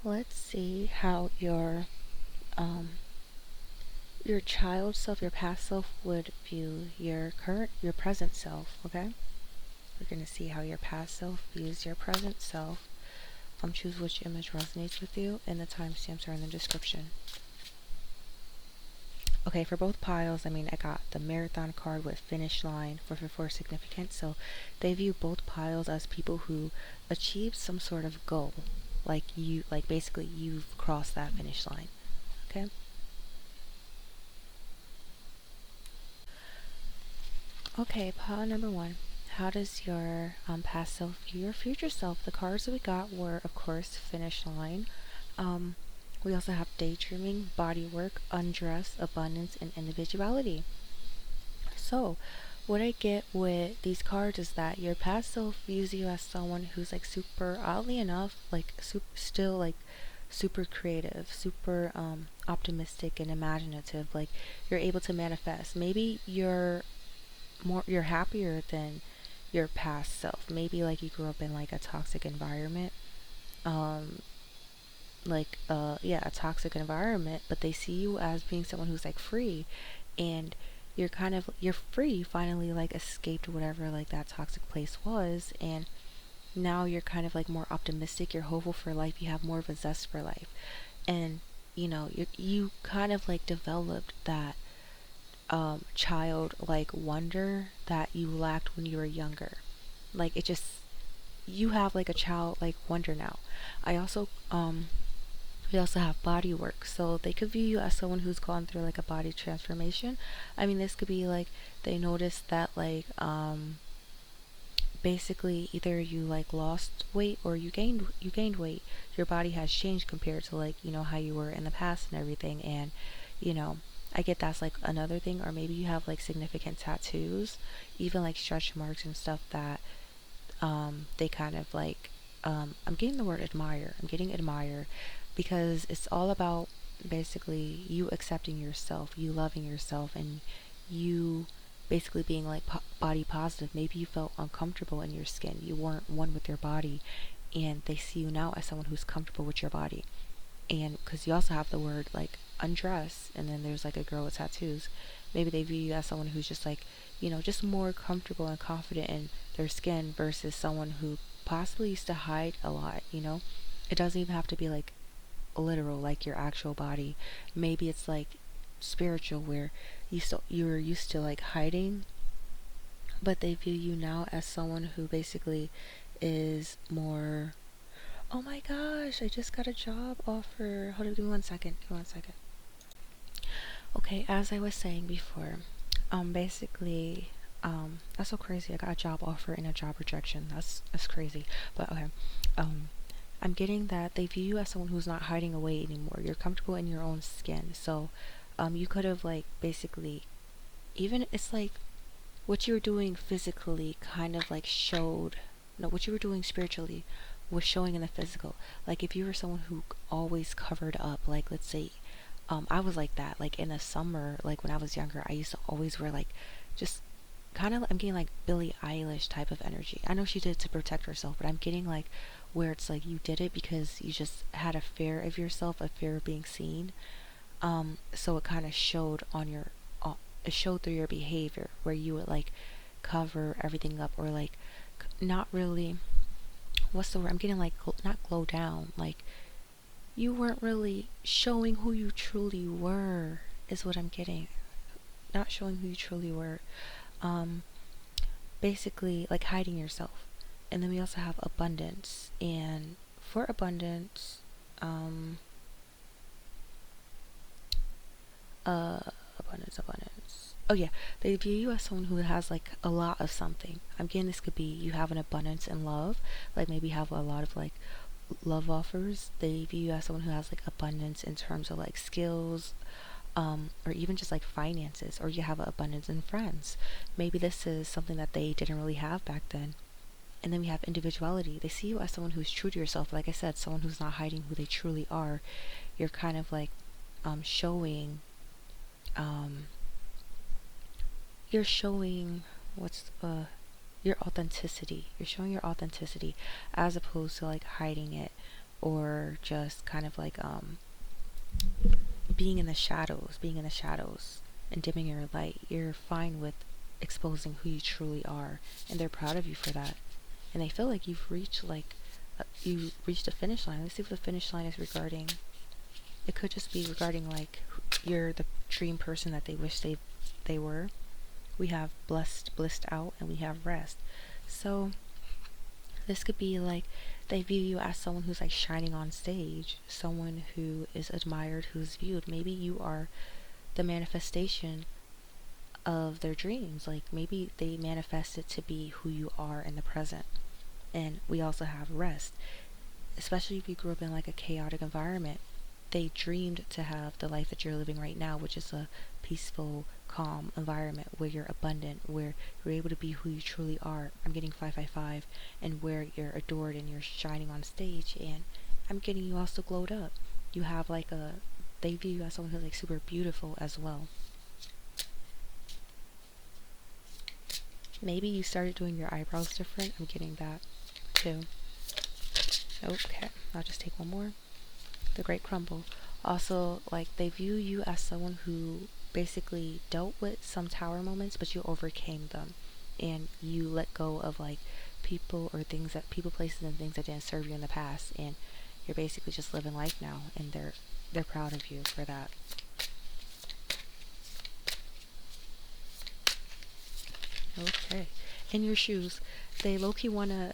let's see how your child self, your past self would view your present self, okay? We're gonna see how your past self views your present self. Choose which image resonates with you, and the timestamps are in the description. Okay, for both piles, I got the marathon card with finish line for significance. So they view both piles as people who achieved some sort of goal. Like basically you've crossed that finish line. Okay? Okay, pile number one. How does your past self view your future self? The cards that we got were, of course, finish line. Um, we also have daydreaming, body work, undress, abundance, and individuality. So, what I get with these cards is that your past self views you as someone who's like super, oddly enough, like still like super creative, super optimistic and imaginative. Like you're able to manifest. Maybe you're happier than your past self. Maybe like you grew up in like a toxic environment. Um, a toxic environment, but they see you as being someone who's like free, and you're free, finally like escaped whatever like that toxic place was, and now you're kind of like more optimistic, you're hopeful for life, you have more of a zest for life, and you kind of like developed that child wonder that you lacked when you were younger. Like it just you have like a child like wonder now. I also We also have body work, so they could view you as someone who's gone through like a body transformation. This could be like they notice that basically either you like lost weight or you gained weight. Your body has changed compared to like how you were in the past and everything, and you know I get that's like another thing. Or maybe you have like significant tattoos, even like stretch marks and stuff that they kind of like I'm getting the word admire. I'm getting admire because it's all about basically you accepting yourself, you loving yourself, and you basically being like body positive. Maybe you felt uncomfortable in your skin, you weren't one with your body, and they see you now as someone who's comfortable with your body. And because you also have the word like undress, and then there's like a girl with tattoos, maybe they view you as someone who's just like just more comfortable and confident in their skin versus someone who possibly used to hide a lot. It doesn't even have to be like literal like your actual body. Maybe it's like spiritual, where you're used to like hiding, but they view you now as someone who basically is more. Oh my gosh, I just got a job offer. Hold on, give me 1 second. Give me 1 second. Okay, as I was saying before, basically, that's so crazy. I got a job offer and a job rejection. That's crazy. But okay, um, I'm getting that they view you as someone who's not hiding away anymore. You're comfortable in your own skin. So, you could have like basically, even it's like what you were doing physically kind of like showed. No, what you were doing spiritually was showing in the physical. Like if you were someone who always covered up, like let's say, I was like that. Like in the summer, like when I was younger, I used to always wear like just kind of, I'm getting like Billie Eilish type of energy. I know she did it to protect herself, but I'm getting like where it's like you did it because you just had a fear of yourself, a fear of being seen. So it kind of showed on your, it showed through your behavior where you would like cover everything up, or like not really. What's the word? I'm getting like not glow down. Like you weren't really showing who you truly were. Is what I'm getting. Not showing who you truly were. Um, Basically like hiding yourself. And then we also have abundance. And for abundance, um, uh, abundance. Oh yeah, they view you as someone who has like a lot of something. I'm getting this could be you have an abundance in love, like maybe you have a lot of like love offers. They view you as someone who has like abundance in terms of like skills, or even just like finances, or you have an abundance in friends. Maybe this is something that they didn't really have back then. And then we have individuality. They see you as someone who's true to yourself. Like I said, someone who's not hiding who they truly are. You're kind of like showing um, you're showing what's your authenticity. You're showing your authenticity as opposed to like hiding it. or just kind of like being in the shadows and dimming your light. You're fine with exposing who you truly are, and they're proud of you for that. And they feel like you reached a finish line. Let's see what the finish line is regarding. It could just be regarding like you're the dream person that they wish they were. We have blissed out, and we have rest. So this could be like they view you as someone who's like shining on stage, someone who is admired, who's viewed. Maybe you are the manifestation of their dreams. Like maybe they manifest it to be who you are in the present. And we also have rest, especially if you grew up in like a chaotic environment. They dreamed to have the life that you're living right now, which is a peaceful, calm environment where you're abundant, where you're able to be who you truly are. I'm getting 555, and where you're adored and you're shining on stage, and I'm getting you also glowed up. You have like they view you as someone who's like super beautiful as well. Maybe you started doing your eyebrows different. I'm getting that too. Okay, I'll just take one more. The Great Crumble. Also, like they view you as someone who basically dealt with some tower moments, but you overcame them, and you let go of like people, places, and things that didn't serve you in the past, and you're basically just living life now, and they're proud of you for that. Okay, and your shoes, they low-key wanna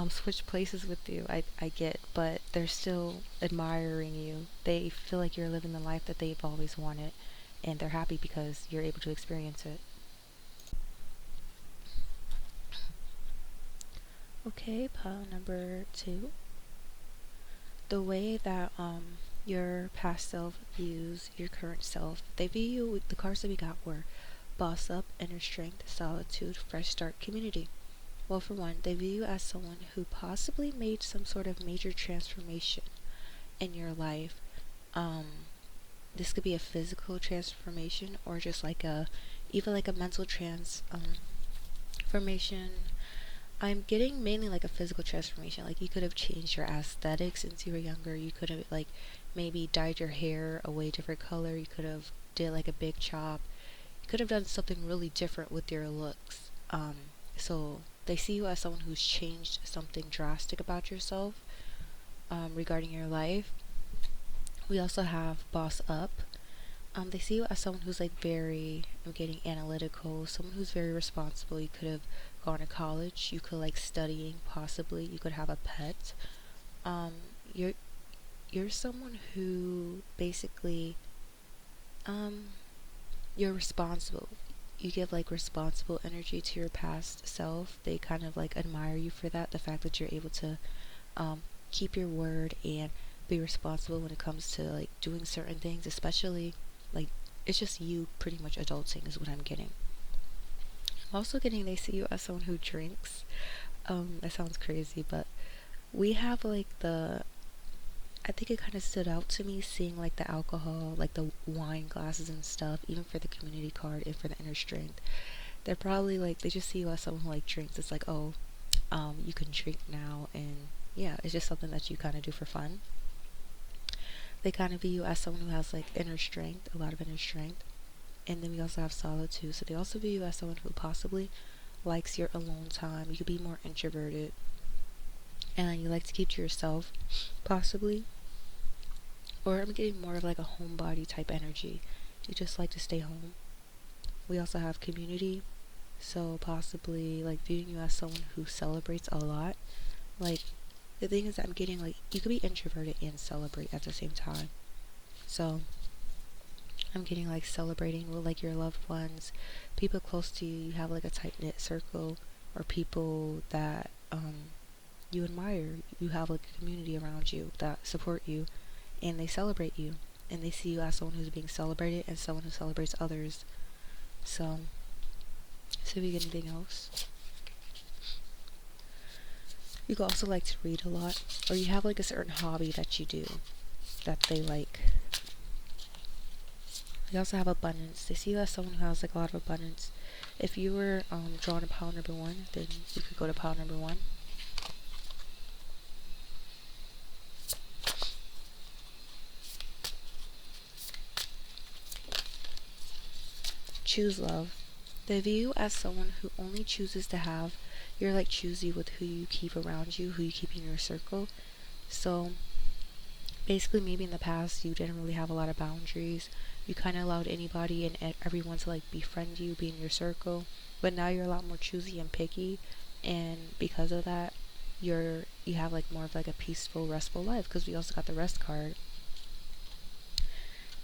switch places with you. I get, but they're still admiring you. They feel like you're living the life that they've always wanted, and they're happy because you're able to experience it. Okay, pile number two. The way that your past self views your current self. They view you. The cards that we got were boss up, inner strength, solitude, fresh start, community. Well, for one, they view you as someone who possibly made some sort of major transformation in your life. Um, this could be a physical transformation, or just like even like a mental transformation. I'm getting mainly like a physical transformation. Like you could have changed your aesthetics since you were younger. You could have like maybe dyed your hair a way different color. You could have did like a big chop. You could have done something really different with your looks. So they see you as someone who's changed something drastic about yourself regarding your life. We also have boss up. They see you as someone who's like I'm getting analytical, someone who's very responsible. You could have gone to college, you could like studying, possibly. You could have a pet. Um, you're you're someone who basically um you're responsible. You give like responsible energy to your past self. They kind of like admire you for that. The fact that you're able to um, keep your word and be responsible when it comes to like doing certain things, especially like it's just you pretty much adulting is what I'm getting. I'm also getting they see you as someone who drinks. That sounds crazy, but we have like I think it kind of stood out to me seeing like the alcohol, like the wine glasses and stuff, even for the community card and for the inner strength. They're probably like they just see you as someone who like drinks. It's like, oh, you can drink now, and yeah, it's just something that you kind of do for fun. They kind of view you as someone who has like inner strength, a lot of inner strength. And then we also have solitude. So they also view you as someone who possibly likes your alone time. You could be more introverted, and you like to keep to yourself, possibly. Or I'm getting more of like a homebody type energy. You just like to stay home. We also have community. So possibly like viewing you as someone who celebrates a lot. Like the thing is that I'm getting like you could be introverted and celebrate at the same time. So I'm getting like celebrating with like your loved ones, people close to you. You have like a tight knit circle, or people that you admire. You have like a community around you that support you, and they celebrate you, and they see you as someone who's being celebrated and someone who celebrates others. So, if you get anything else, you could also like to read a lot, or you have like a certain hobby that you do that they like. They also have abundance. They see you as someone who has like a lot of abundance. If you were drawn to pile number one, then you could go to pile number one. Choose love. They view you as someone who only chooses to have. You're like choosy with who you keep around you, who you keep in your circle. So basically, maybe in the past you didn't really have a lot of boundaries. You kind of allowed anybody and everyone to like befriend you, be in your circle. But now you're a lot more choosy and picky, and because of that, you have like more of like a peaceful, restful life. Because we also got the rest card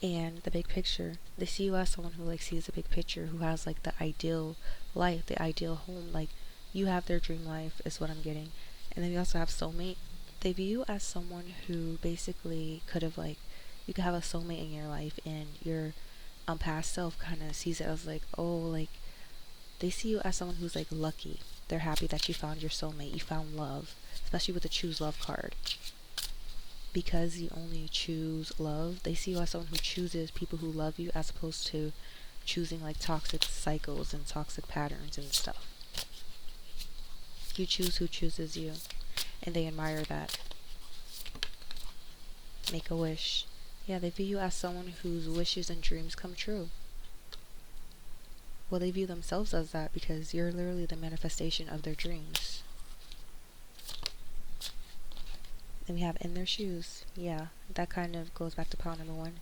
and the big picture. They see you as someone who like sees the big picture, who has like the ideal life, the ideal home. Like you have their dream life is what I'm getting. And then we also have soulmate. They view you as someone who basically could have like you could have a soulmate in your life, and your past self kind of sees it as like, oh, like they see you as someone who's like lucky. They're happy that you found your soulmate, you found love, especially with the choose love card. Because you only choose love, they see you as someone who chooses people who love you as opposed to choosing like toxic cycles and toxic patterns and stuff. You choose who chooses you, and they admire that. Make a wish. Yeah, they view you as someone whose wishes and dreams come true. Well, they view themselves as that because you're literally the manifestation of their dreams. And we have in their shoes. Yeah, that kind of goes back to pile number one.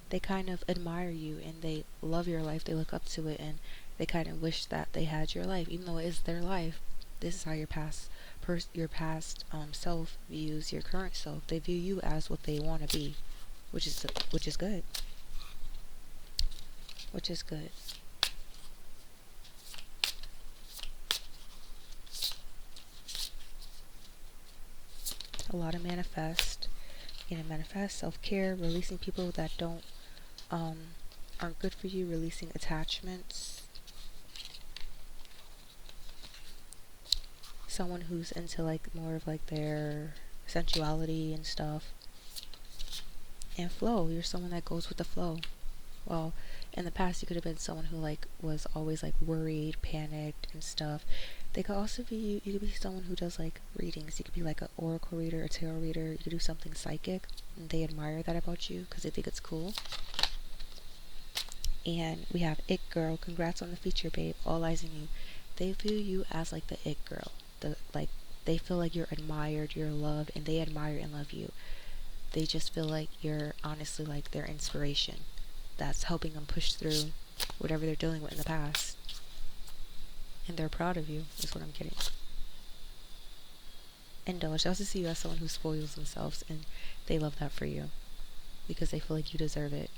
They kind of admire you and they love your life. They look up to it and they kind of wish that they had your life, even though it is their life. This is how your past self views your current self. They view you as what they want to be, which is good. Which is good. A lot of manifest. Manifest self-care, releasing people that don't aren't good for you, releasing attachments. Someone who's into like more of like their sensuality and stuff. And flow. You're someone that goes with the flow. Well, in the past you could have been someone who like was always like worried, panicked and stuff. They could also be you could be someone who does like readings. You could be like an oracle reader, a tarot reader. You could do something psychic, and they admire that about you because they think it's cool. And we have It Girl. Congrats on the feature, babe. All eyes on you. They view you as like the It Girl. The like they feel like you're admired, you're loved, and they admire and love you. They just feel like you're honestly like their inspiration. That's helping them push through whatever they're dealing with in the past. And they're proud of you, is what I'm getting. Indulge. They also see you as someone who spoils themselves, and they love that for you because they feel like you deserve it.